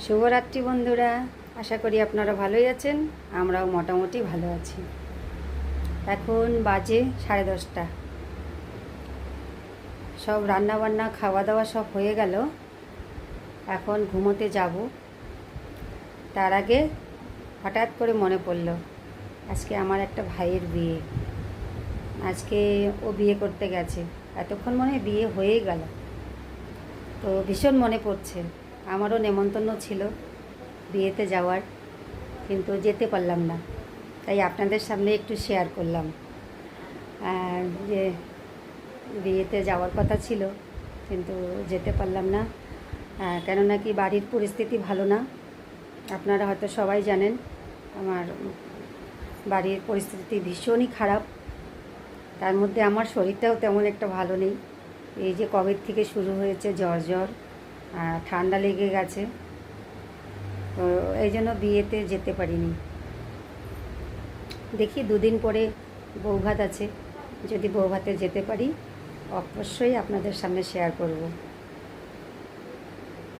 শুভরাত্রি বন্ধুরা, আশা করি আপনারা ভালোই আছেন। আমরাও মোটামুটি ভালো আছি। এখন বাজে 10:30। সব রান্না বান্না খাওয়া দাওয়া সব হয়ে গেল। এখন ঘুমোতে যাব। তার আগে হঠাৎ করে মনে পড়ল আজকে আমার একটা ভাইয়ের বিয়ে। আজকে ও বিয়ে করতে গেছে। এতক্ষণ মনে হয় বিয়ে হয়েই গেল। তো ভীষণ মনে পড়ছে। আমারও নেমন্তন্ন ছিল বিয়েতে যাওয়ার, কিন্তু যেতে পারলাম না। তাই আপনাদের সামনে একটু শেয়ার করলাম যে বিয়েতে যাওয়ার কথা ছিল, কিন্তু যেতে পারলাম না। কেননা কি বাড়ির পরিস্থিতি ভালো না। আপনারা হয়তো সবাই জানেন আমার বাড়ির পরিস্থিতি ভীষণই খারাপ। তার মধ্যে আমার শরীরটাও তেমন একটা ভালো নেই। এই যে কবে থেকে শুরু হয়েছে জ্বর, ঠান্ডা লেগে গেছে। তো এই জন্য বিয়েতে যেতে পারিনি। দেখি দুদিন পরে বৌভাত আছে, যদি বৌভাতে যেতে পারি অবশ্যই আপনাদের সামনে শেয়ার করব।